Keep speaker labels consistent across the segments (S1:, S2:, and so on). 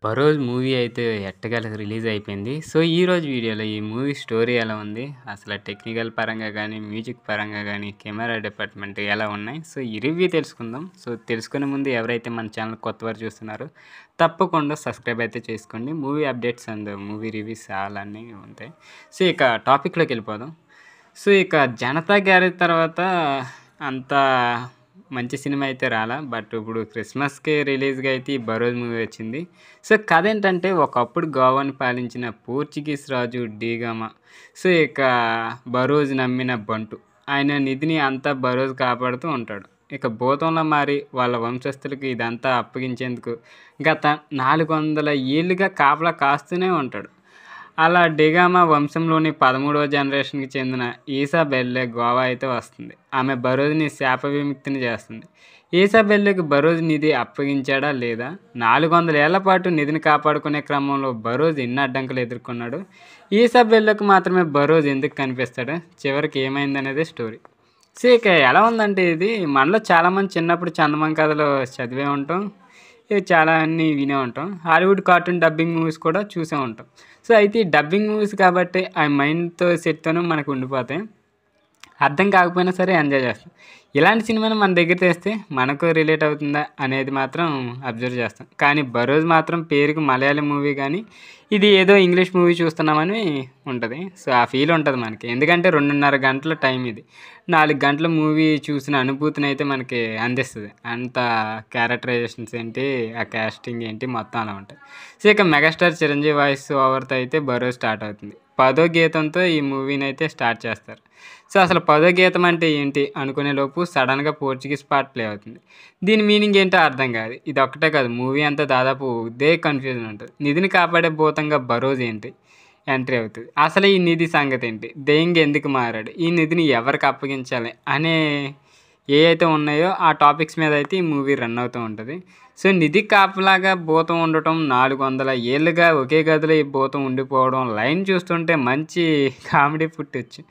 S1: 'భరోజ్' movie అయితే ఎట్టకేలకు release అయిపోయింది. సో, ఈరోజు వీడియోలో ఈ మూవీ స్టోరీ ఎలా ఉంది? అసలు టెక్నికల్ పరంగా గానీ, మ్యూజిక్ పరంగా గానీ, కెమెరా డిపార్ట్‌మెంట్ ఎలా ఉన్నాయి? సో, ఈ రివ్యూ తెలుసుకుందాం. సో, తెలుసుకునే ముందు ఎవరైతే మన ఛానల్ కొత్తవారు చూస్తున్నారో తప్పకుండా సబ్స్క్రైబ్ అయితే చేసుకోండి. Movie updates and movie reviews అలానే ఉంటాయి. సో, ఇక టాపిక్‌లోకి వెళ్ళిపోదాం. సో, ఇక 'జనతా గ్యారేజ్' తర్వాత అంత మంచి సినిమా అయితే రాలా. బట్ ఇప్పుడు క్రిస్మస్‌కి రిలీజ్‌గా అయితే ఈ 'భరోజ్' మూవీ వచ్చింది. సో, కథ ఏంటంటే ఒకప్పుడు గోవాని పాలించిన పోర్చుగీస్ రాజు డీగామా సో, ఇక 'భరోజ్' నమ్మిన బంటు. ఆయన నిధిని అంతా 'భరోజ్' కాపాడుతూ ఉంటాడు. ఇక భూతంలా మారి వాళ్ళ వంశస్థులకి ఇదంతా అప్పగించేందుకు గత 400 ఏళ్లుగా కాపలా కాస్తూనే ఉంటాడు. అలా డెగామా వంశంలోని 13వ జనరేషన్‌కి చెందిన ఈసాబెల్లే గోవా అయితే వస్తుంది. ఆమె 'భరోజ్‌ని శాప విముక్తిని చేస్తుంది. ఈసాబెల్లేకి 'భరోజ్' నిధి అప్పగించాడా లేదా? 400 ఏళ్ల పాటు నిధిని కాపాడుకునే క్రమంలో 'భరోజ్' ఎన్ని అడ్డంకులు ఎదుర్కొన్నాడు? ఈసాబెల్లేకి మాత్రమే 'భరోజ్' ఎందుకు కనిపిస్తాడు? చివరికి ఏమైందనేదే స్టోరీ. సో, ఇక ఎలా ఉందంటే ఇది మనలో చాలామంది చిన్నప్పుడు చందమామ కథలు చదివే ఉంటాం. ఇవి చాలా అన్నీ వినే ఉంటాం. హాలీవుడ్ కార్టూన్ డబ్బింగ్ మూవీస్ కూడా చూసే ఉంటాం. సో, అయితే ఈ డబ్బింగ్ మూవీస్ కాబట్టి ఆ మైండ్‌తో సెట్‌తోనే మనకు ఉండిపోతాయి. అర్థం కాకపోయినా సరే ఎంజాయ్ చేస్తాం. ఇలాంటి సినిమాని మన దగ్గర తెస్తే మనకు రిలేట్ అవుతుందా అనేది మాత్రం అబ్జర్వ్ చేస్తాం. కానీ 'భరోజ్' మాత్రం పేరుకి మలయాళం మూవీ కానీ ఇది ఏదో ఇంగ్లీష్ మూవీ చూస్తున్నామని ఉంటుంది. సో, ఆ ఫీల్ ఉంటుంది మనకి. ఎందుకంటే 2:30 గంటల టైం ఇది. 4 గంటల మూవీ చూసిన అనుభూతిని అయితే మనకి అందిస్తుంది. అంత క్యారెక్టరైజేషన్స్ ఏంటి, ఆ కాస్టింగ్ ఏంటి మొత్తం అలా ఉంటాయి. సో, ఇక మెగాస్టార్ చిరంజీవి వాయిస్ ఓవర్‌తో అయితే 'భరోజ్' స్టార్ట్ అవుతుంది. 10వ గీతంతో ఈ మూవీని అయితే స్టార్ట్ చేస్తారు. సో, అసలు 10వ గీతం అంటే ఏంటి అనుకునేలోపు సడన్‌గా పోర్చుగీస్ పాట ప్లే అవుతుంది. దీని మీనింగ్ ఏంటో అర్థం కాదు. ఇదొక్కటే కాదు మూవీ అంతా దాదాపు ఇదే కన్‌ఫ్యూజన్ ఉంటది. నిధిని కాపాడే భూతంగా 'భరోజ్' ఏంటి ఎంట్రీ అవుతది. అసలు ఈ నిధి సంగతి ఏంటి? దెయ్యంగా ఎందుకు మారాడు? ఈ నిధిని ఎవరికి అప్పగించాలి? అనే ఏవైతే ఉన్నాయో ఆ టాపిక్స్ మీద అయితే ఈ మూవీ రన్ అవుతూ ఉంటది. సో, నిధి కాపలాగా భూతం ఉండటం, 400 ఏళ్లుగా ఒకే గదిలో ఈ భూతం ఉండిపోవడం, లైన్ చూస్తుంటే మంచి కామెడీ పుట్టొచ్చు.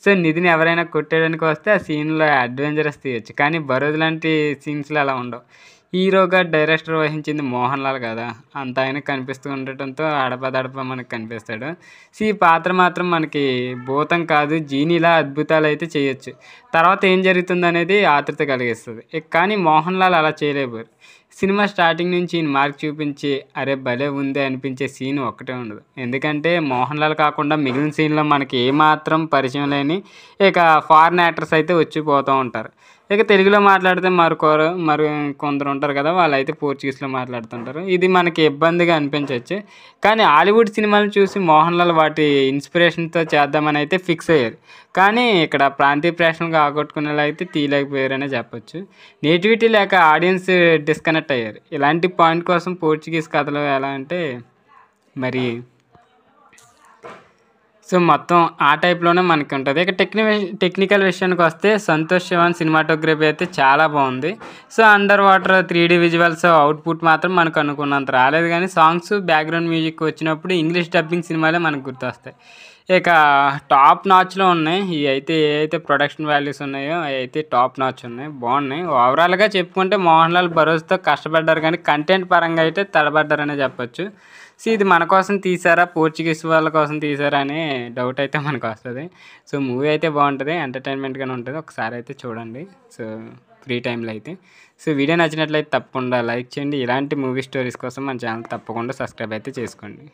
S1: సో, నిధిని ఎవరైనా కొట్టేయడానికి వస్తే ఆ సీన్‌లో అడ్వెంచరస్ తీయొచ్చు. కానీ 'భరోజ్' లాంటి సీన్స్‌లో అలా ఉండవు. హీరోగా డైరెక్టర్ వహించింది మోహన్ లాల్ కదా! అంత ఆయన కనిపిస్తూ ఉండటంతో అడపాదడపా మనకు కనిపిస్తాడు. సో, ఈ పాత్ర మాత్రం మనకి భూతం కాదు జీనీలా అద్భుతాలైతే చేయొచ్చు. తర్వాత ఏం జరుగుతుందనేది ఆతృత కలిగిస్తది. కానీ మోహన్ లాల్ అలా చేయలేకపోయారు. సినిమా స్టార్టింగ్ నుంచి ఈయన మార్క్ చూపించి అరే భలే ఉందే అనిపించే సీన్ ఒక్కటే ఉండదు. ఎందుకంటే మోహన్ లాల్ కాకుండా మిగిలిన సీన్‌లో మనకి ఏమాత్రం పరిచయం లేని ఇక ఫారిన్ యాక్టర్స్ అయితే వచ్చి పోతూ ఉంటారు. ఇక తెలుగులో మాట్లాడితే మరి కొందరు ఉంటారు కదా! వాళ్ళైతే పోర్చుగీస్‌లో మాట్లాడుతుంటారు. ఇది మనకి ఇబ్బందిగా అనిపించొచ్చు. కానీ హాలీవుడ్ సినిమాలను చూసి మోహన్ లాల్ వాటి ఇన్స్పిరేషన్‌తో చేద్దామని అయితే ఫిక్స్ అయ్యారు. కానీ ఇక్కడ ప్రాంతీయ ప్రేక్షకులను ఆకట్టుకునేలా అయితే తీయలేకపోయారనే చెప్పొచ్చు. నేటివిటీ లేక ఆడియన్స్ డిస్కనెక్ట్ అయ్యారు. ఇలాంటి పాయింట్ కోసం పోర్చుగీస్ కథలు ఎలా అంటే మరి సో, మొత్తం ఆ టైప్‌లోనే మనకుంటది. ఇక టెక్నికల్ విషయానికొస్తే సంతోష్ శివన్ సినిమాటోగ్రఫీ అయితే చాలా బావుంది. సో, అండర్ వాటర్ 3డీ విజువల్స్ అవుట్‌పుట్ మాత్రం మనకు అనుకున్నంత రాలేదు గానీ సాంగ్స్, బ్యాక్‌గ్రౌండ్ మ్యూజిక్ వచ్చినప్పుడు ఇంగ్లీష్ డబ్బింగ్ సినిమాలే మనకు గుర్తొస్తాయి. ఇక టాప్ నాచ్‌లో ఉన్నాయి. ఏవైతే ప్రొడక్షన్ వాల్యూస్ ఉన్నాయో అయైతే టాప్ నాచ్ ఉన్నాయి. బావున్నాయి. ఓవరాల్‌గా చెప్పుకుంటే మోహన్ లాల్ 'భరోజ్'తో కష్టపడ్డారు కానీ కంటెంట్ పరంగా అయితే తడబడ్డారనే చెప్పొచ్చు. సో, ఇది మన కోసం తీశారా? పోర్చుగీస్ వాళ్ళ కోసం తీశారా? అనే డౌట్ అయితే మనకొస్తది. సో, మూవీ అయితే బావుంటది. ఎంటర్‌టైన్‌మెంట్‌గానే ఉంటది. ఒకసారి అయితే చూడండి. సో, ఫ్రీ టైమ్‌లో అయితే. సో, వీడియో నచ్చినట్లయితే తప్పకుండా లైక్ చేయండి. ఇలాంటి మూవీ స్టోరీస్ కోసం మన ఛానల్ తప్పకుండా సబ్స్క్రైబ్ అయితే చేసుకోండి.